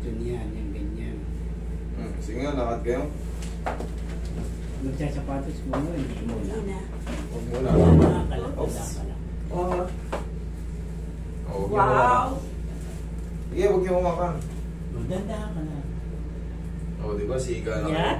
Yun yan, yung ganyan. Sige nga, lakad kayo. Magsasapatos mo mo, hindi mo Hindi lang. na. Huwag muna. Nakakalapala ka lang. Oo. Wow! Sige, huwag niyo umakan. Maganda ka na. Oo, di ba? Siga na kayo. Yeah?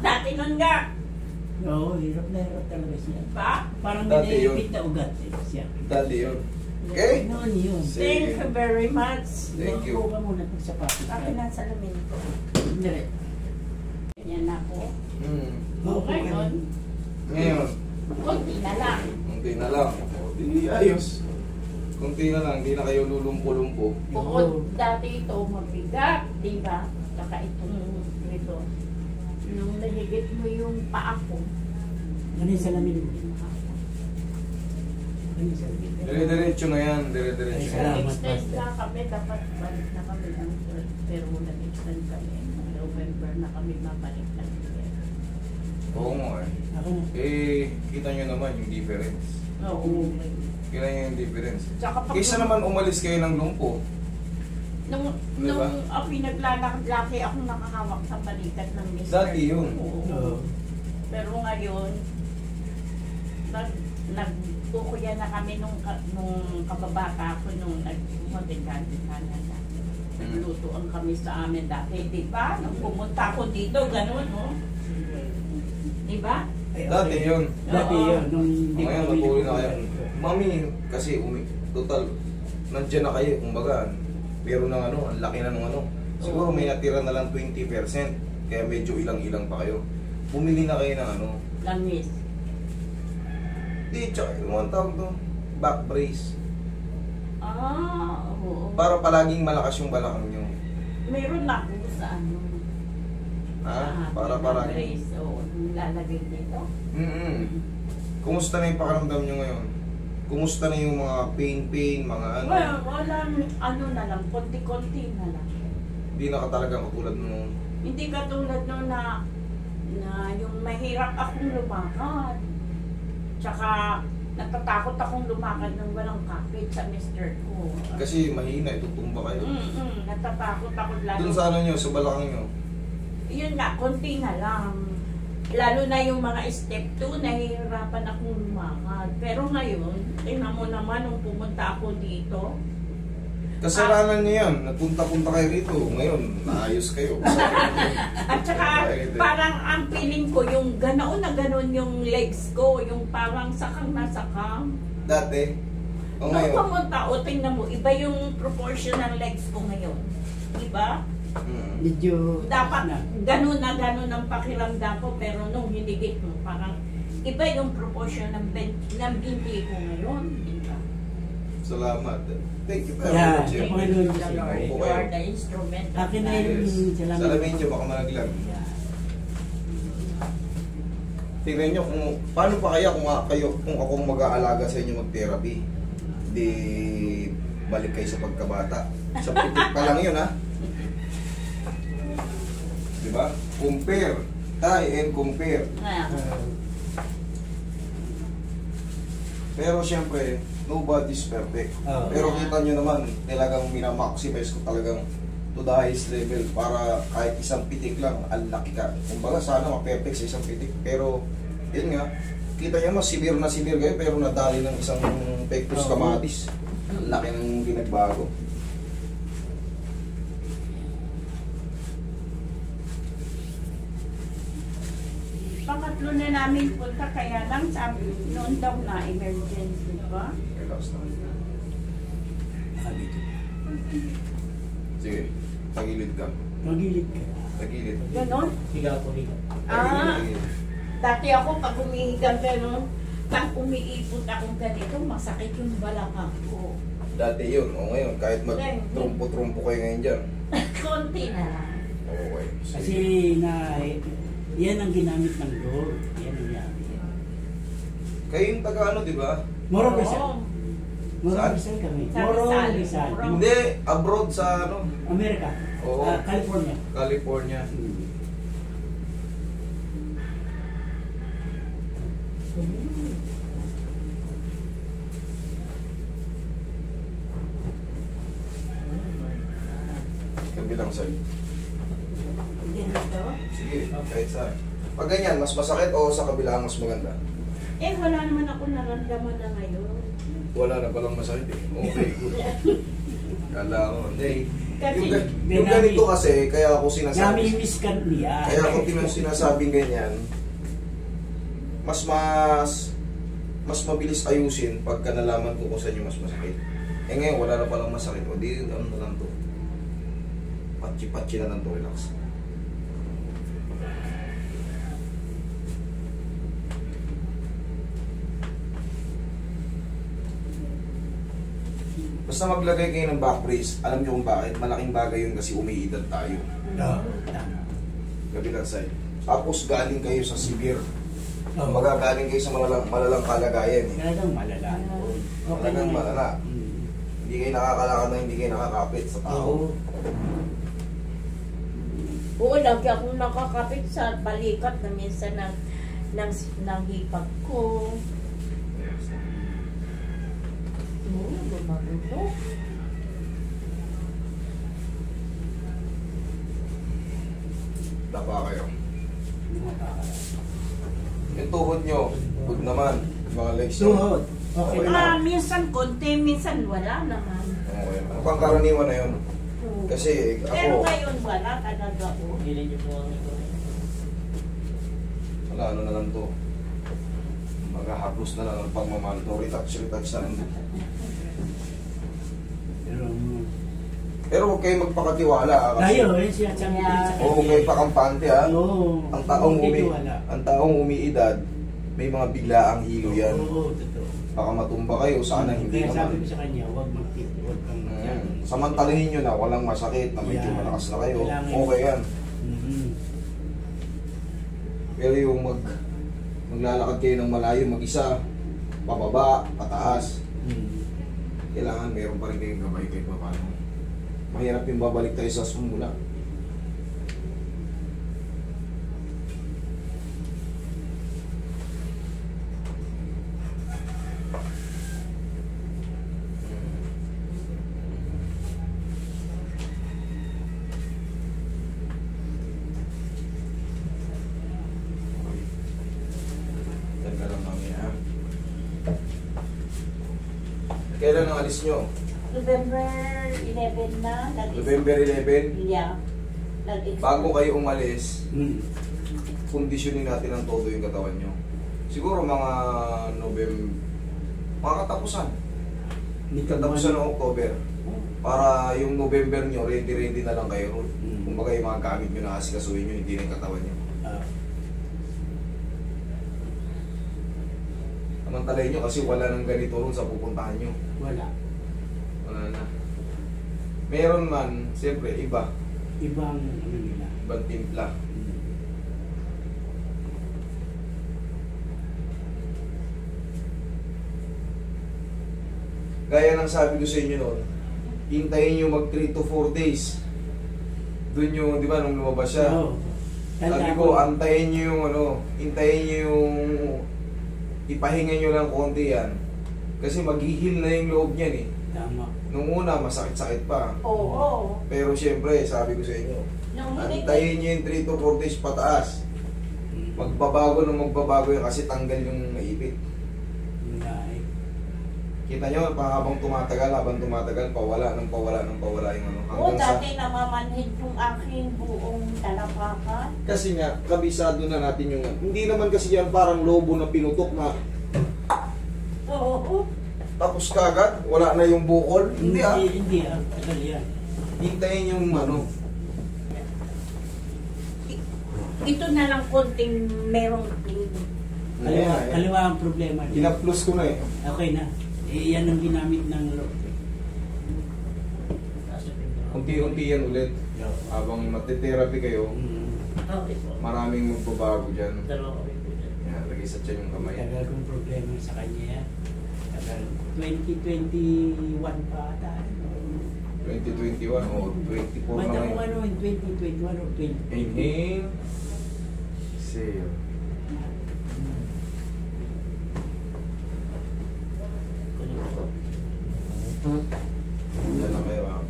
Dati nun nga. Oo, hirap na hirap talaga siya. Ba? Parang Dati binayipit na ugat siya. Dati yun. Okay? Noon yun. Thank you very much. Thank you. Huwag ka muna magsapatos. Akin na sa lamin ko. Hindi. Yan ako. Okay. Ngayon, Ngayon, konti na lang. kunti na lang. O, di ayos. Kunti na lang, di na kayo lulumpo-lumpo. Bukod dati ito mabigat, di ba? Saka itong ito. Nung nahigit mo yung paa ko. Ano yung salamin mo? Ano yung salamin? Dire-diretso na yan, dire-diretso Ay, yan. salamat. Extend na kami, dapat balik na kami ng third. Pero nag-extend kami. November na kami mabalik ng third. Oo nga eh. Ako na. Kita nyo naman yung difference. Oo. Kita nyo yung difference. Tsaka pag Kaysa naman umalis kayo ng lumpo. nung Diba? ako'y naglalaki akong nakahawak sa balikat ng mister. Dati yun. Oo. Oo. Pero ngayon, nagkukuya na kami nung kababata ko nung nagmagandang na. Naglutoan kami sa amin dati, di ba? Nung pumunta ko dito, ganun, no? Di ba? Dati yun. Dati yun. Nung hindi Ngayon, kami nabuhay na kayo. nagpupunta. Mami, kasi total, nandyan na kayo, kumbaga, pero ng ano, ang laki na ng ano. Siguro may natira na lang 20%, kaya medyo ilang-ilang pa kayo. Bumili na kayo ng ano, Langis. di, tsaka, yung mga tawag to, back brace. Oo. Para palaging malakas yung balakang nyo. Meron na ako sa ano. Ha? sa Para ating parang, brace, oo, lalagay dito. Kumusta na yung pakiramdam nyo ngayon? Kumusta na yung mga pain, mga ano? Well, walang ano na lang, konti-konti na lang. Hindi na ka talagang katulad nung... Hindi katulad no na yung mahirap akong lumakad. Tsaka natatakot akong lumakad nang walang kapit sa mister ko. Kasi mahina, itutumba kayo. Natatakot ako lalo. Doon sa ano nyo, sa balakang nyo. Yun nga, konti na lang. Lalo na yung mga step 2, nahihirapan akong lumakad. Pero ngayon, tingnan mo naman nung pumunta ako dito. Kasalanan nyo yan. Nagpunta-punta kayo rito. Ngayon, naayos kayo. At saka, parang ang feeling ko, yung ganoon na ganoon yung legs ko, yung parang sakang na sakang. Dati. O Nung ngayon. pumunta, o tingnan mo, iba yung proportion ng legs ko ngayon. Iba? Medyo... Dapat na. gano'n ang pakiramdam ko, pero nung hinigit mo, parang iba yung proportion ng binti ko ngayon. Diba? Salamat. Thank you very Yeah. much. Thank Thank you, you, Lord. the Lord. Opo You kayo. are the instrument. of Akin na life. yung salamin. Salamin nyo, baka malaglag. Tingnan nyo kung paano pa kaya kung ako mag-aalaga sa inyo mag-therapy. Di balik kayo sa pagkabata. Sa pitik pa lang yun, ha? Diba? Compare. Try and compare. Ah, Pero syempre, nobody's perfect. Oo. Pero kita nyo naman, talagang minamaximize ko talagang to the highest level para kahit isang pitik lang, ang laki ka. Kumbaga sana ma-perfect sa isang pitik. Pero, yun nga, kita nyo mas severe na severe kayo pero nadali ng isang pectus Oo. camatis. Ang laki ng pinagbago. pangatlo na namin punta, kaya lang sabi, noon daw na emergency, ba? Relax na. Ah, dito. Sige, tagilid ka. Magilid ka. Tagilid. Ganon? Higa ko, higa. Ah. Tagilid. Dati ako, pag umihigang gano'n, pag umiipot akong ganito, masakit yung balakang ko. Dati yun, o ngayon, kahit mag-trumpo-trumpo kayo ngayon dyan. Konti na lang. Okay. Kasi na... Yan ang ginamit ng Lord. Yan ang ginamit. Kayo yung taga ano, di ba? Moro Rizal. Oo. Moro Saan? Rizal kami. Sa Moro Rizal. Rizal. Moro. Hindi, abroad sa ano, Amerika. Oo. California. California. kabilang side. Ganito. Sige, kahit saan. Pag ganyan, mas masakit o sa kabila mas maganda? Eh, wala naman ako naramdaman na ngayon. Wala na palang masakit eh. Okay, good. Kala ko, hindi. Kasi, Yung ganito kasi, kaya ako sinasabi. Nami-miss ka niya. Kaya ako sinasabing ganyan, mas mabilis ayusin pagka nalaman ko kung saan yung mas masakit. Eh ngayon, wala na palang masakit. O di, ano na lang to. Patsi-patsi na lang to, relax. Basta maglagay kayo ng back brace, alam nyo kung bakit, malaking bagay yun kasi umiidad tayo. Oo, tama. Kabilang side. Tapos galing kayo sa severe. Oo. Magagaling kayo sa malalang kalagayan eh. Talagang malala. Talagang malala. Mm. Hindi kayo nakakalakad na hindi kayo nakakapit sa tao. Oo. Oo, lagi akong nakakapit sa balikat na minsan ng hipag ko. Oo, gumagulo. Tapa kayo. Yung tuhod nyo, good naman. Mga legs nyo. Tuhod. Okay Okay na. Minsan konti, minsan wala naman. Okay. Ang pangkaraniwan na yun. Oo. Kasi Pero ako, ngayon wala talaga po. wala ano na lang to. Maghahaplos na lang ang pagmamahal to. Retouch na lang. Pero huwag kayo magpakatiwala. Kasi Tayo, yun siya sabi ko sa huwag kayo pakampante ha. Oo. Ang taong umiidad, may mga biglaang hilo yan. Oo, totoo. Baka matumba kayo, sana hindi Kaya sabi ko naman. sa kanya, huwag magtito, huwag kang Samantalahin nyo na walang masakit, na medyo Yeah. malakas na kayo. Kailangan- Okay yan. Mhm. Pero yung maglalakad kayo ng malayo mag-isa, pababa, pataas, Mhm. kailangan meron pa rin kayong gabay kahit pa paano. Mahirap yung babalik tayo sa sumula. Teka lang mamaya ha. Kailan ang alis nyo? November 11 na. November 11. Yeah. Bago kayo umalis, Mhm. kondisyonin natin ang todo yung katawan nyo. Siguro mga mga katapusan. Hindi ka Katapusan ng October. Oh. Para yung November nyo, ready na lang kayo. Mm. Kumbaga yung mga gamit nyo na asikasuhin nyo, hindi na yung katawan nyo. Ah, Samantalahin nyo kasi wala nang ganito ron sa pupuntahan nyo. wala. Wala na. Meron man, siyempre, iba. Ibang ano nila. Ibang timpla. Mhm. Gaya ng sabi ko sa inyo noon, hintayin nyo mag 3 to 4 days. Doon yung, di ba, nung lumabas siya. Oo. Sabi Tanda ko, antayin nyo yung hintayin nyo yung, ipahinga nyo lang konti yan. Kasi maghihil na yung loob niyan eh. Tama. Nung una, masakit-sakit pa. Oo. Pero syempre, sabi ko sa inyo, antayin nyo yung 3 to 4 days pataas. Mhm. Magbabago yan kasi tanggal yung naipit. Yun nga eh. Kita nyo, habang tumatagal, pawala yung ano. Oo, Hanggang sa, dati namamanhid yung aking buong talapakan. kasi nga, kabisado na natin yung, hindi naman kasi yan parang lobo na pinutok na Oo. tapos kagad, wala na yung bukol. Hindi ah. Hindi ah. Tagal yan. Hintayin yung ano. Ito na lang konting merong Kaliwa ang problema. Ina-plus ko na eh. Okay na. Eh, yan ang ginamit ng Unti-unti yan ulit. Habang matitherapy kayo, maraming magbabago dyan. Yan, lagay sa tiyan yung kamay. Tagal kong problema sa kanya yan. Tagal. 2021 pa ata. 2021 o 24 na Mata ko ngayon. ano in 2021 or 20. Inhale. Exhale. Yan na kayo ah.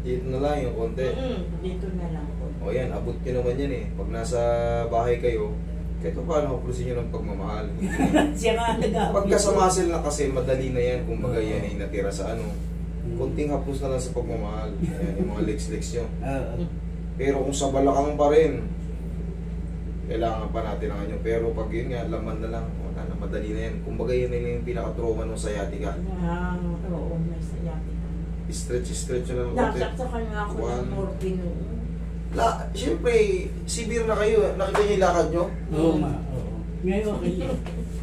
Dito na lang yung konti. Dito na lang po. O yan, abot nyo naman yan eh. Pag nasa bahay kayo, kahit paano haplusin nyo ng pagmamahal. Siya nga nag-aabot. Pagka sa muscle na kasi, madali na yan. Kung baga yan ay natira sa ano. Kunting haplos na lang sa pagmamahal. Ayan, yung mga legs-legs nyo. Pero kung sa balakang pa rin, kailangan pa natin ang nyo. Pero pag yun nga, laman na lang. Wala na, madali na yan. Kung baga yun yung pinaka-trauma ng sciatica. Oo, may sciatica. Stretch nyo lang konti. Nasaksakan nga ako ng morphine noon. Siyempre, severe na kayo. Nakita niyo yung lakad nyo? Oo nga, oo. Ngayon okay.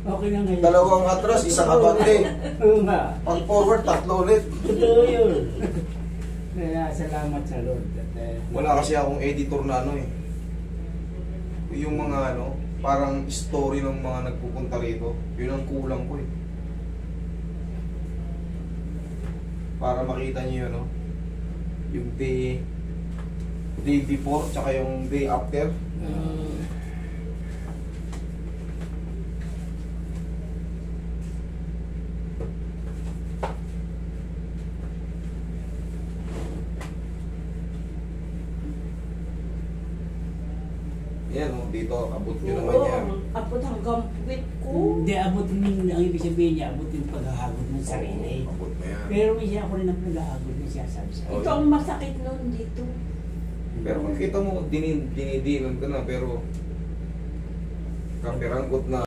Okay na ngayon. Dalawang atras, isang abante. Oo nga. Pag forward, 3 ulit. Totoo yun. Kaya salamat sa Lord. Wala kasi akong editor na ano eh. Yung mga ano, parang story ng mga nagpupunta rito. Yun ang kulang ko eh. Para makita niyo yun, no? Yung day before, tsaka yung day after. Yan, no? Dito, abot nyo naman yan. Abot hanggang puwit ko. Hindi, abutin ang ibig sabihin niya, abutin paghahagot ng sarili. Abot na yan. Pero minsan ako rin ang paghahagot na siya sabi sa Ito ang masakit noon dito. Pero kung kita mo, dinidinan ka na, pero kapiranggot na